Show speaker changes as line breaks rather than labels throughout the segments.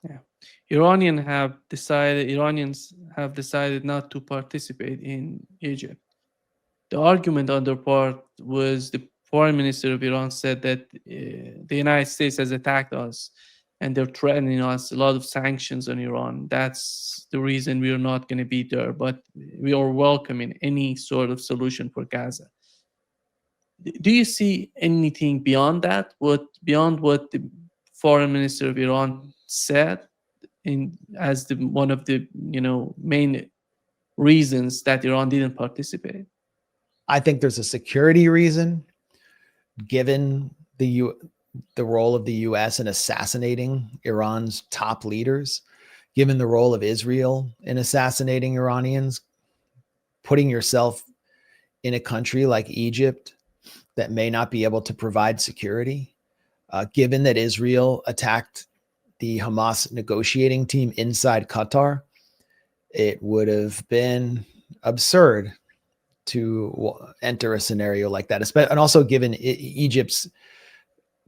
Yeah. Iranians have decided not to participate in Egypt. The argument on their part was the foreign minister of Iran said that the United States has attacked us and they're threatening us a lot of sanctions on Iran. That's the reason we are not going to be there, but we are welcoming any sort of solution for Gaza. Do you see anything beyond that? What beyond what the foreign minister of Iran said in as the one of the main reasons that Iran didn't participate?
I think there's a security reason, given the role of the U.S. in assassinating Iran's top leaders, given the role of Israel in assassinating Iranians, putting yourself in a country like Egypt that may not be able to provide security, given that Israel attacked the Hamas negotiating team inside Qatar, it would have been absurd to enter a scenario like that. And also given Egypt's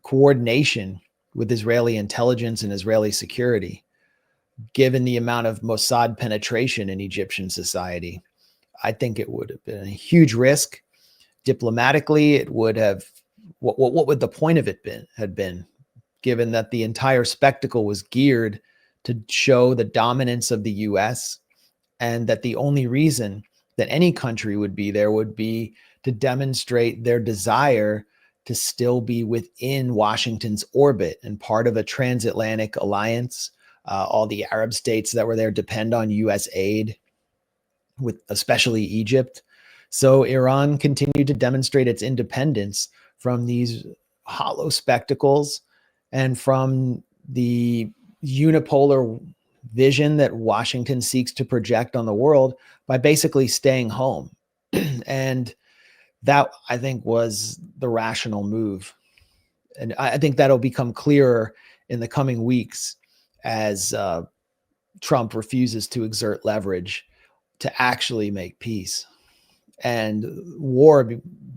coordination with Israeli intelligence and Israeli security, given the amount of Mossad penetration in Egyptian society, I think it would have been a huge risk. Diplomatically, it would have, what would the point of it had been, given that the entire spectacle was geared to show the dominance of the US, and that the only reason that any country would be there would be to demonstrate their desire to still be within Washington's orbit and part of a transatlantic alliance. All the Arab states that were there depend on US aid, with especially Egypt. So Iran continued to demonstrate its independence from these hollow spectacles and from the unipolar vision that Washington seeks to project on the world by basically staying home. And that, I think, was the rational move. And I think that'll become clearer in the coming weeks as Trump refuses to exert leverage to actually make peace. And war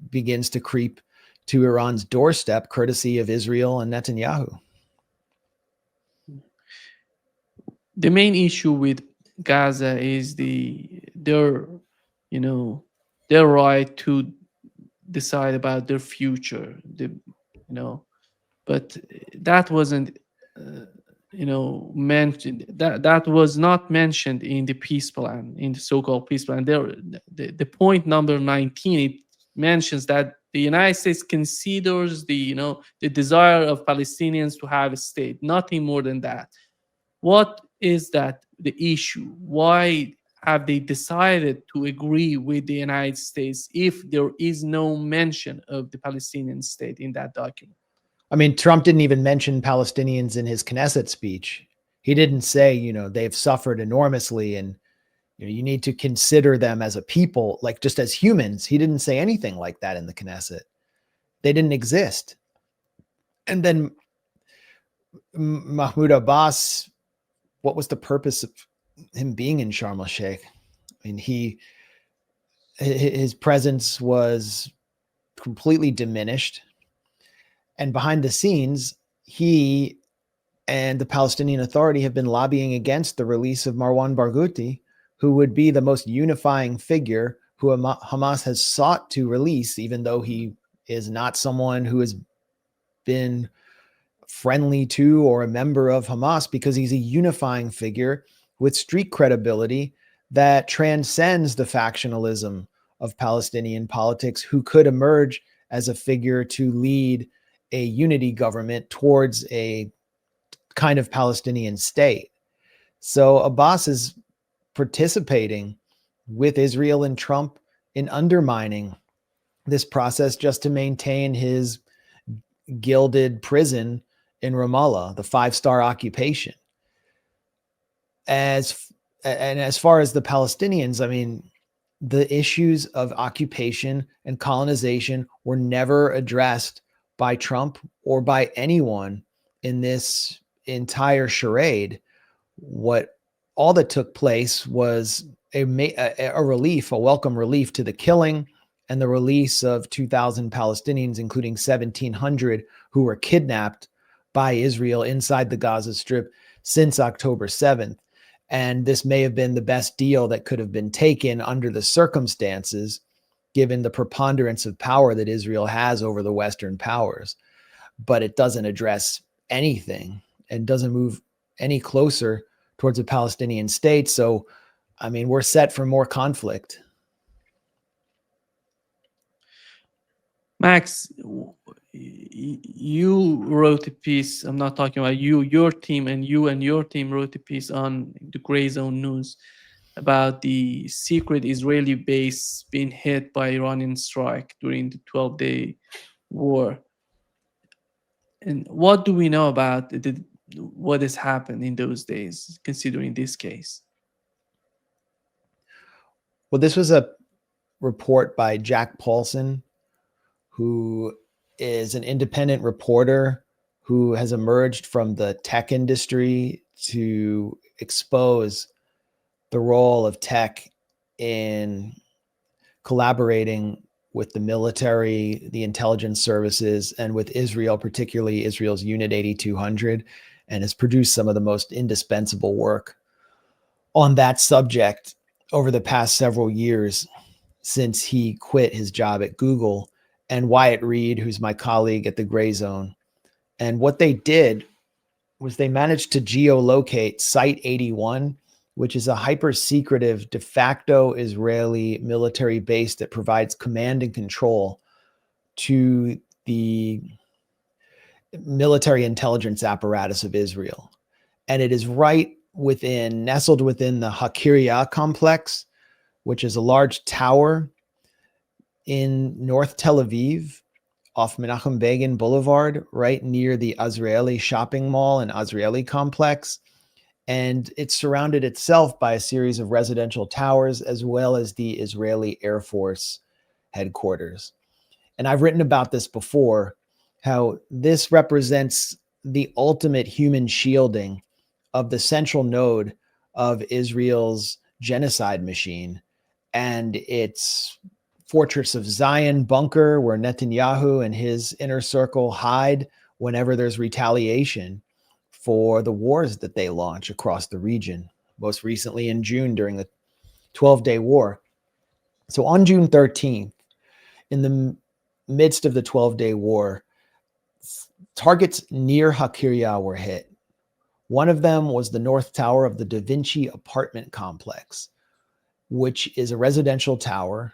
begins to creep to Iran's doorstep, courtesy of Israel and Netanyahu.
The main issue with Gaza is you know their right to decide about their future. But that wasn't mentioned. That was not mentioned in the peace plan, in the so-called peace plan. There, the point number 19, it mentions that the United States considers the desire of Palestinians to have a state. Nothing more than that. What is that the issue? Why have they decided to agree with the United States if there is no mention of the Palestinian state in that document?
I mean, Trump didn't even mention Palestinians in his Knesset speech. He didn't say, they've suffered enormously and you need to consider them as a people, like just as humans. He didn't say anything like that in the Knesset. They didn't exist. And then Mahmoud Abbas, what was the purpose of him being in Sharm el Sheikh? I mean, his presence was completely diminished. And behind the scenes, he and the Palestinian Authority have been lobbying against the release of Marwan Barghouti, who would be the most unifying figure who Hamas has sought to release, even though he is not someone who has been friendly to or a member of Hamas, because he's a unifying figure with street credibility that transcends the factionalism of Palestinian politics, who could emerge as a figure to lead a unity government towards a kind of Palestinian state. So Abbas is participating with Israel and Trump in undermining this process just to maintain his gilded prison in Ramallah, the 5-star occupation. As far as the Palestinians, I mean, the issues of occupation and colonization were never addressed by Trump or by anyone in this entire charade. All that took place was a relief, a welcome relief to the killing and the release of 2,000 Palestinians, including 1,700 who were kidnapped by Israel inside the Gaza Strip since October 7th. And this may have been the best deal that could have been taken under the circumstances, given the preponderance of power that Israel has over the Western powers. But it doesn't address anything and doesn't move any closer towards a Palestinian state. So, I mean, we're set for more conflict.
Max, you wrote a piece. I'm not talking about you, your team, and your team wrote a piece on the Gray Zone News about the secret Israeli base being hit by Iranian strike during the 12-day war. And what do we know about what has happened in those days, considering this case?
Well, this was a report by Jack Paulson, who is an independent reporter who has emerged from the tech industry to expose the role of tech in collaborating with the military, the intelligence services, and with Israel, particularly Israel's Unit 8200, and has produced some of the most indispensable work on that subject over the past several years since he quit his job at Google, and Wyatt Reed, who's my colleague at the Gray Zone. And what they did was they managed to geolocate Site 81, which is a hyper secretive de facto Israeli military base that provides command and control to the military intelligence apparatus of Israel. And it is nestled within the Hakiria complex, which is a large tower in North Tel Aviv off Menachem Begin Boulevard, right near the Azrieli shopping mall and Azrieli complex. And it surrounded itself by a series of residential towers, as well as the Israeli Air Force headquarters. And I've written about this before, how this represents the ultimate human shielding of the central node of Israel's genocide machine and its Fortress of Zion bunker, where Netanyahu and his inner circle hide whenever there's retaliation for the wars that they launch across the region, most recently in June during the 12-day war. So on June 13th, in the midst of the 12-day war, targets near Hakiria were hit. One of them was the North Tower of the Da Vinci apartment complex, which is a residential tower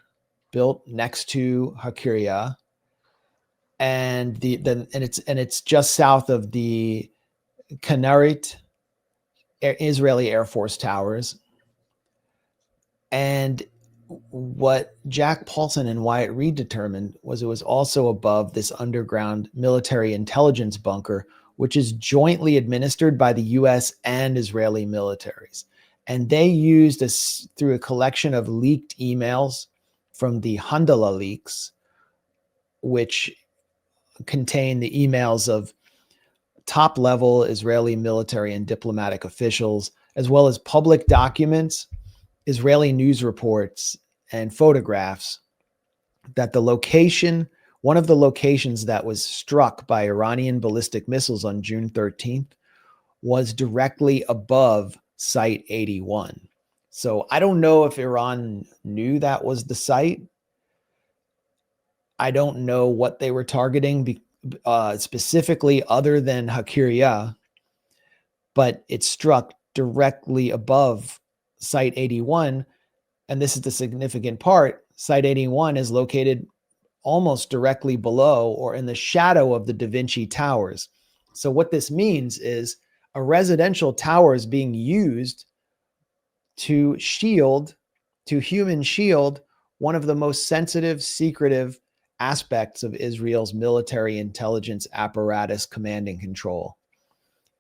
built next to Hakiria, and it's just south of the Kanarit Israeli Air Force towers. And what Jack Paulson and Wyatt Reed determined was it was also above this underground military intelligence bunker, which is jointly administered by the US and Israeli militaries. And they used through a collection of leaked emails from the Handala leaks, which contain the emails of top-level Israeli military and diplomatic officials, as well as public documents, Israeli news reports, and photographs, that one of the locations that was struck by Iranian ballistic missiles on June 13th was directly above Site 81. So I don't know if Iran knew that was the site. I don't know what they were targeting specifically other than Hakiria, but it struck directly above Site 81. And this is the significant part. Site 81 is located almost directly below or in the shadow of the Da Vinci towers. So what this means is a residential tower is being used to human shield one of the most sensitive, secretive aspects of Israel's military intelligence apparatus, command and control.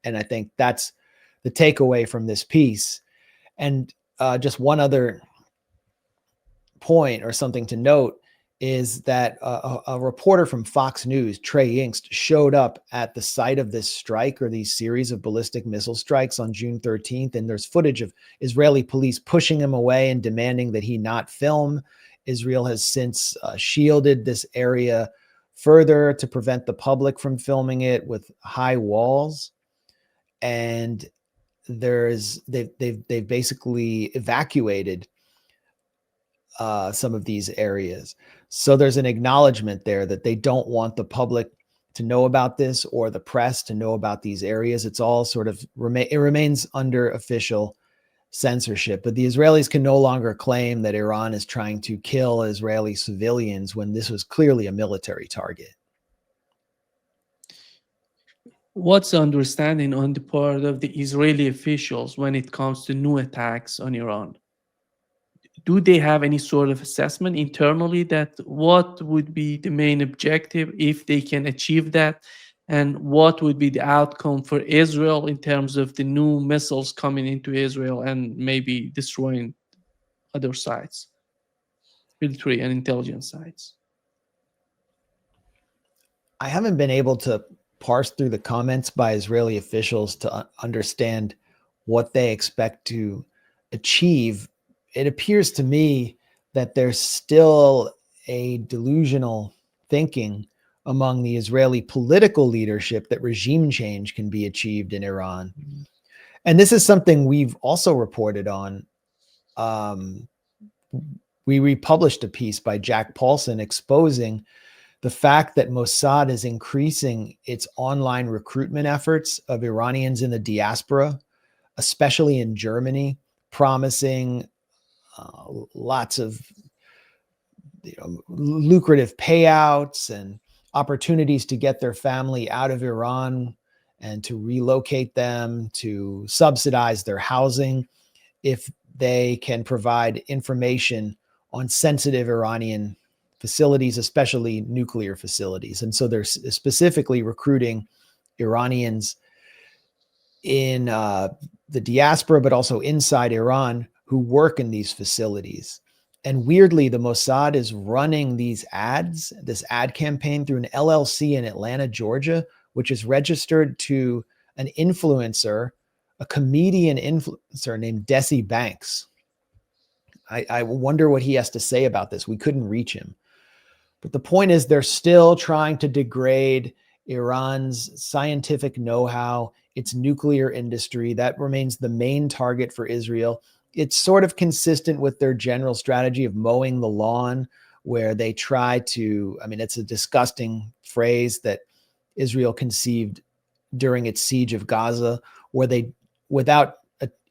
And I think that's the takeaway from this piece. And just one other point or something to note is that a reporter from Fox News, Trey Yingst, showed up at the site of this strike or these series of ballistic missile strikes on June 13th. And there's footage of Israeli police pushing him away and demanding that he not film. Israel has since shielded this area further to prevent the public from filming it with high walls. And they've basically evacuated some of these areas. So there's an acknowledgement there that they don't want the public to know about this or the press to know about these areas. It's all sort of it remains under official censorship. But the Israelis can no longer claim that Iran is trying to kill Israeli civilians when this was clearly a military target.
What's the understanding on the part of the Israeli officials when it comes to new attacks on Iran? Do they have any sort of assessment internally that what would be the main objective if they can achieve that? And what would be the outcome for Israel in terms of the new missiles coming into Israel and maybe destroying other sites, military and intelligence sites?
I haven't been able to parse through the comments by Israeli officials to understand what they expect to achieve. It appears to me that there's still a delusional thinking among the Israeli political leadership that regime change can be achieved in Iran. And this is something we've also reported on. We republished a piece by Jack Paulson exposing the fact that Mossad is increasing its online recruitment efforts of Iranians in the diaspora, especially in Germany, promising lots of lucrative payouts and opportunities to get their family out of Iran and to relocate them, to subsidize their housing if they can provide information on sensitive Iranian facilities, especially nuclear facilities. And so they're specifically recruiting Iranians in the diaspora, but also inside Iran, who work in these facilities. And weirdly, the Mossad is running these ads, this ad campaign through an LLC in Atlanta, Georgia, which is registered to an influencer, a comedian influencer named Desi Banks. I wonder what he has to say about this. We couldn't reach him. But the point is, they're still trying to degrade Iran's scientific know-how, its nuclear industry. That remains the main target for Israel. It's sort of consistent with their general strategy of mowing the lawn, where they try to, it's a disgusting phrase that Israel conceived during its siege of Gaza, where they, without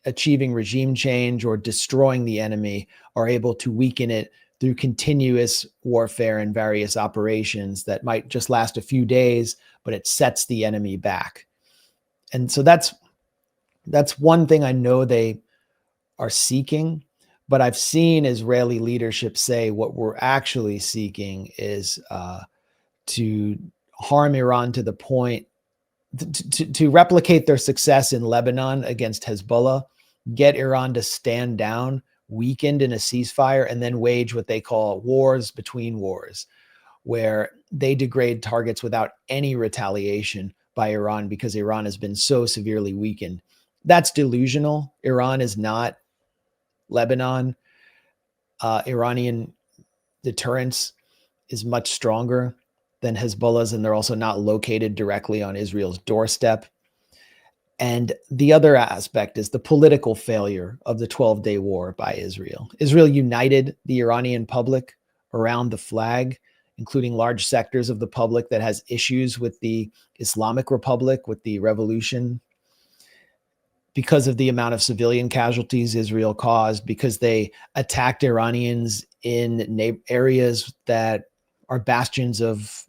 achieving regime change or destroying the enemy, are able to weaken it through continuous warfare and various operations that might just last a few days, but it sets the enemy back. And so that's one thing I know they are seeking, but I've seen Israeli leadership say what we're actually seeking is to harm Iran to the point to replicate their success in Lebanon against Hezbollah, get Iran to stand down, weakened in a ceasefire, and then wage what they call wars between wars, where they degrade targets without any retaliation by Iran because Iran has been so severely weakened. That's delusional. Iran is not Lebanon. Iranian deterrence is much stronger than Hezbollah's, and they're also not located directly on Israel's doorstep. And the other aspect is the political failure of the 12-day war by Israel. Israel united the Iranian public around the flag, including large sectors of the public that has issues with the Islamic Republic, with the revolution, because of the amount of civilian casualties Israel caused, because they attacked Iranians in areas that are bastions of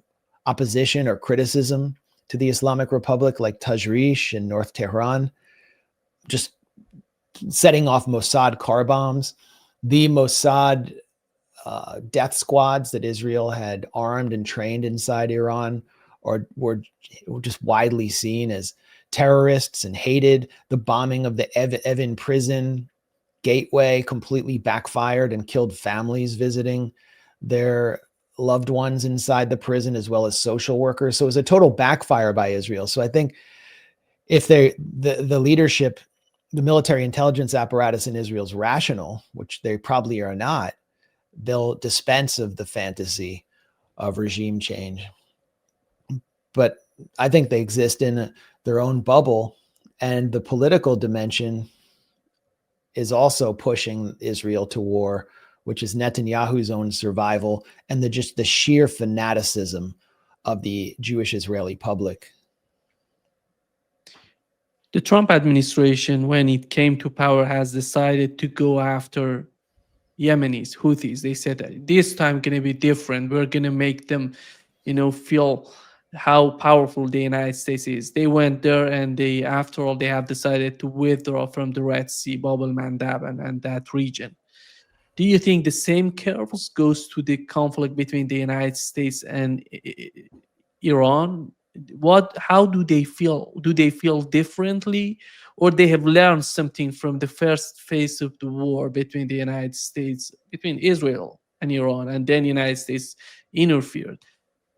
opposition or criticism to the Islamic Republic, like Tajrish and North Tehran, just setting off Mossad car bombs. The Mossad death squads that Israel had armed and trained inside Iran were just widely seen as terrorists and hated. The bombing of the Evin prison gateway completely backfired and killed families visiting their loved ones inside the prison, as well as social workers. So it was a total backfire by Israel. So I think if the leadership, the military intelligence apparatus in Israel is rational, which they probably are not, they'll dispense of the fantasy of regime change. but I think they exist in their own bubble, and the political dimension is also pushing Israel to war, which is Netanyahu's own survival and just the sheer fanaticism of the Jewish Israeli public.
The Trump administration, when it came to power, has decided to go after Yemenis, Houthis. They said that this time going to be different. We're going to make them, feel how powerful the United States is. They went there, and after all, they have decided to withdraw from the Red Sea, Bab el Mandab, and that region. Do you think the same curves goes to the conflict between the United States and Iran? How do they feel? Do they feel differently, or they have learned something from the first phase of the war between the United States, between Israel and Iran, and then United States interfered?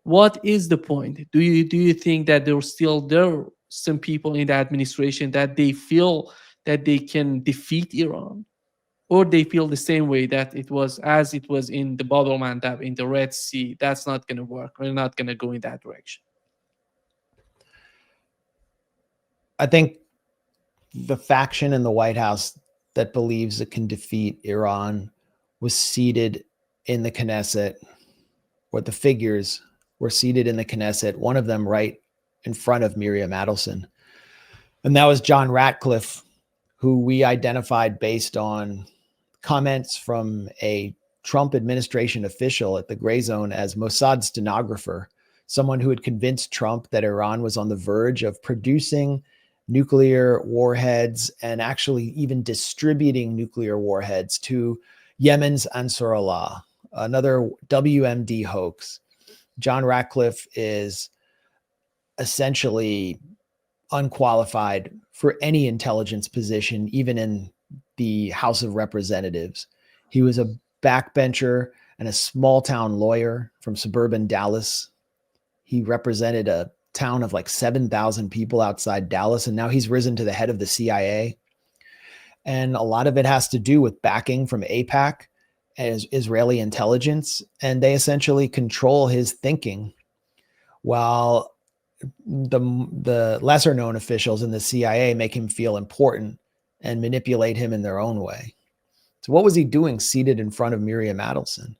What is the point? Do you think that there are some people in the administration that they feel that they can defeat Iran, or they feel the same way that it was as it was in the Bab el Mandab in the Red Sea? That's not going to work. We're not going to go in that direction.
I think the faction in the White House that believes it can defeat Iran was seated in the Knesset, or the figures were seated in the Knesset, one of them right in front of Miriam Adelson. And that was John Ratcliffe, who we identified based on comments from a Trump administration official at the Gray Zone as Mossad stenographer, someone who had convinced Trump that Iran was on the verge of producing nuclear warheads and actually even distributing nuclear warheads to Yemen's Ansar Allah, another WMD hoax. John Ratcliffe is essentially unqualified for any intelligence position, even in the House of Representatives. He was a backbencher and a small town lawyer from suburban Dallas. He represented a town of like 7,000 people outside Dallas, and now he's risen to the head of the CIA. And a lot of it has to do with backing from AIPAC as Israeli intelligence, and they essentially control his thinking, while the lesser known officials in the CIA make him feel important and manipulate him in their own way. So what was he doing seated in front of Miriam Adelson?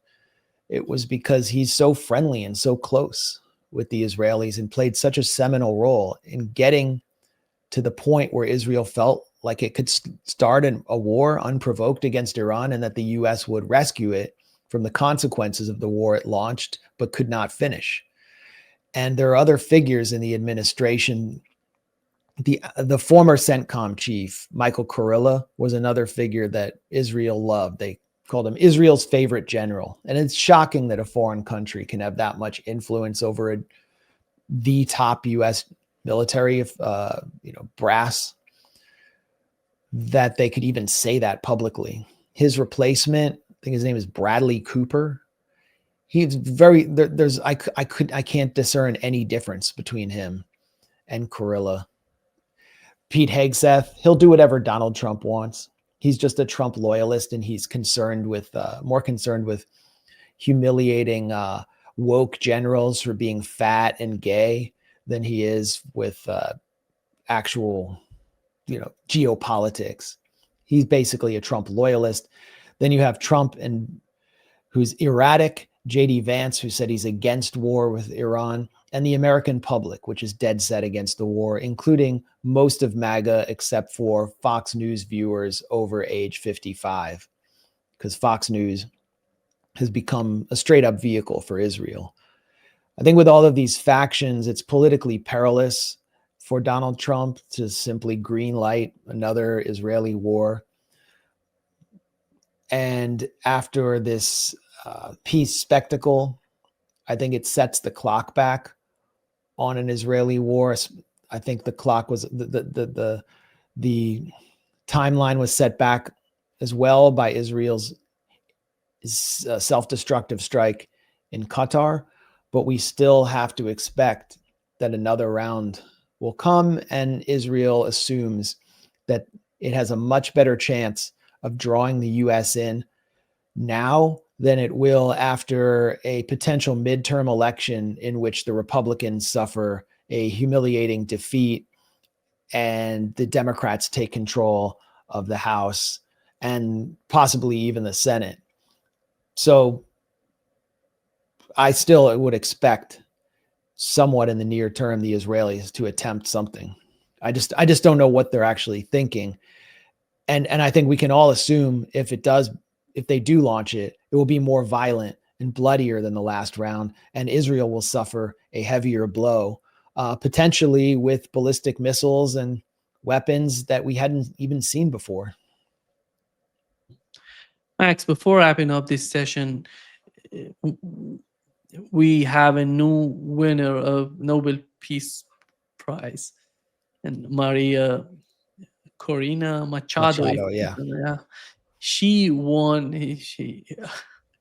It was because he's so friendly and so close with the Israelis and played such a seminal role in getting to the point where Israel felt like it could start a war unprovoked against Iran, and that the US would rescue it from the consequences of the war it launched but could not finish. And there are other figures in the administration. The former CENTCOM chief, Michael Kurilla, was another figure that Israel loved. They called him Israel's favorite general. And it's shocking that a foreign country can have that much influence over the top U.S. military brass, that they could even say that publicly. His replacement, I think his name is Bradley Cooper. He's I can't discern any difference between him and Kurilla. Pete Hegseth, he'll do whatever Donald Trump wants. He's just a Trump loyalist, and he's more concerned with humiliating woke generals for being fat and gay than he is with actual, geopolitics. He's basically a Trump loyalist. Then you have Trump who's erratic, J.D. Vance, who said he's against war with Iran, and the American public, which is dead set against the war, including most of MAGA except for Fox News viewers over age 55, because Fox News has become a straight up vehicle for Israel. I think with all of these factions, it's politically perilous for Donald Trump to simply green light another Israeli war. And after this peace spectacle, I think it sets the clock back on an Israeli war. I think the clock was the timeline was set back as well by Israel's self-destructive strike in Qatar, but we still have to expect that another round will come, and Israel assumes that it has a much better chance of drawing the US in now than it will after a potential midterm election in which the Republicans suffer a humiliating defeat and the Democrats take control of the House and possibly even the Senate. So I still would expect somewhat in the near term the Israelis to attempt something. I just don't know what they're actually thinking. And I think we can all assume if they do launch it, it will be more violent and bloodier than the last round, and Israel will suffer a heavier blow, potentially with ballistic missiles and weapons that we hadn't even seen before.
Max, before wrapping up this session, we have a new winner of Nobel Peace Prize, and Maria Corina Machado.
Machado, yeah.
Yeah, she won. She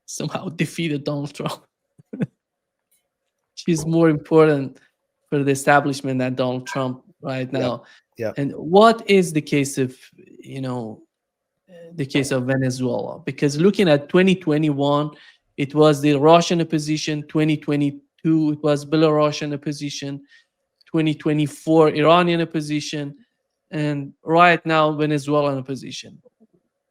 somehow defeated Donald Trump. She's more important for the establishment than Donald Trump right now.
Yep.
And what is the case of, you know, the case of Venezuela? Because looking at 2021, it was the Russian opposition. 2022, it was Belarusian opposition. 2024, Iranian opposition. And right now, Venezuelan opposition.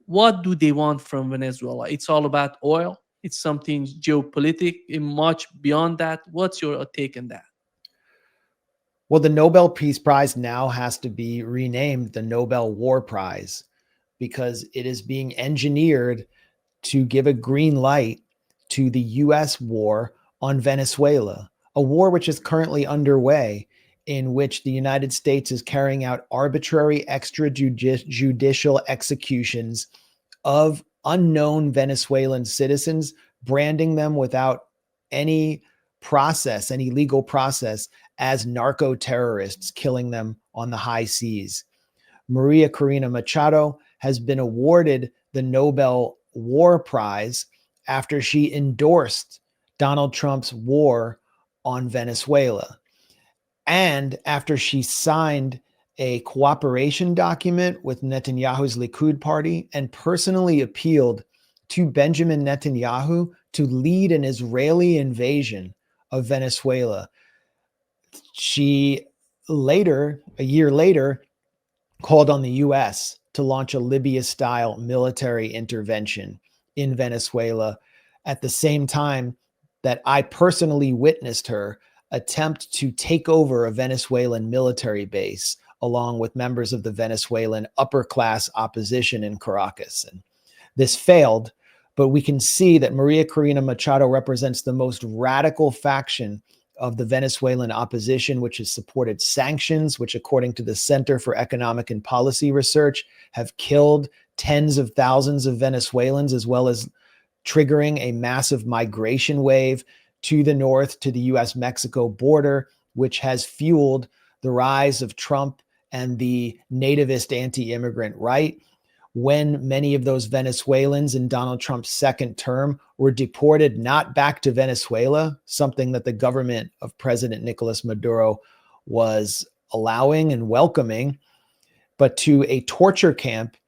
What do they want from Venezuela? It's all about oil. It's something geopolitical, much beyond that. What's your take on that?
Well, the Nobel Peace Prize now has to be renamed the Nobel War Prize because it is being engineered to give a green light to the US war on Venezuela, a war which is currently underway, in which the United States is carrying out arbitrary extrajudicial executions of unknown Venezuelan citizens, branding them without any process, any legal process, as narco terrorists, killing them on the high seas. Maria Corina Machado has been awarded the Nobel War Prize after she endorsed Donald Trump's war on Venezuela, and after she signed a cooperation document with Netanyahu's Likud party and personally appealed to Benjamin Netanyahu to lead an Israeli invasion of Venezuela. She later, a year later, called on the US to launch a Libya-style military intervention in Venezuela at the same time that I personally witnessed her attempt to take over a Venezuelan military base along with members of the Venezuelan upper class opposition in Caracas. And this failed, but we can see that Maria Corina Machado represents the most radical faction of the Venezuelan opposition, which has supported sanctions, which, according to the Center for Economic and Policy Research, have killed tens of thousands of Venezuelans, as well as triggering a massive migration wave to the north, to the US-Mexico border, which has fueled the rise of Trump and the nativist anti-immigrant right, when many of those Venezuelans in Donald Trump's second term were deported not back to Venezuela, something that the government of President Nicolas Maduro was allowing and welcoming, but to a torture camp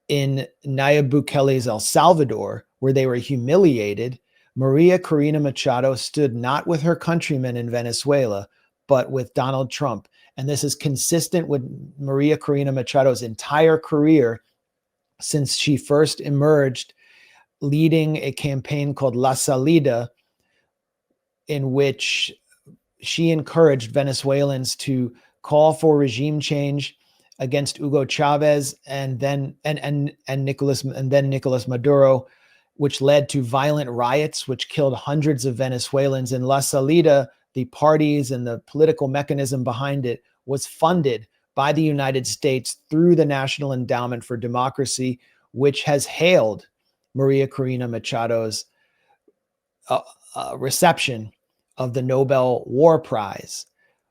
in Nayib Bukele's El Salvador, where they were humiliated. Maria Corina Machado stood not with her countrymen in Venezuela, but with Donald Trump. And this is consistent with Maria Corina Machado's entire career since she first emerged leading a campaign called La Salida, in which she encouraged Venezuelans to call for regime change against Hugo Chavez and then Nicolas Maduro, which led to violent riots, which killed hundreds of Venezuelans. In La Salida, the parties and the political mechanism behind it was funded by the United States through the National Endowment for Democracy, which has hailed Maria Corina Machado's reception of the Nobel War Prize.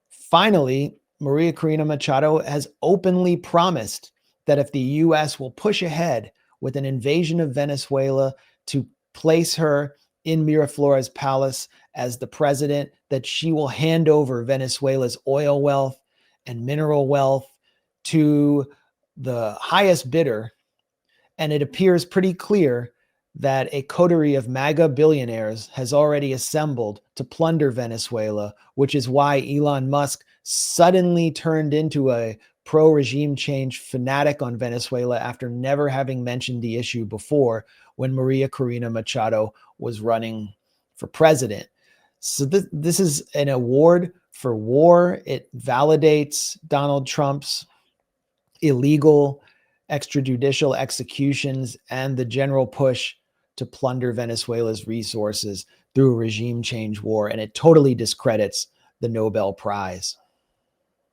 Finally, Maria Corina Machado has openly promised that if the US will push ahead with an invasion of Venezuela to place her in Miraflores Palace as the president, that she will hand over Venezuela's oil wealth and mineral wealth to the highest bidder. And it appears pretty clear that a coterie of MAGA billionaires has already assembled to plunder Venezuela, which is why Elon Musk suddenly turned into a pro-regime change fanatic on Venezuela after never having mentioned the issue before when Maria Corina Machado was running for president. So this is an award for war. It validates Donald Trump's illegal extrajudicial executions and the general push to plunder Venezuela's resources through a regime change war. And it totally discredits the Nobel Prize.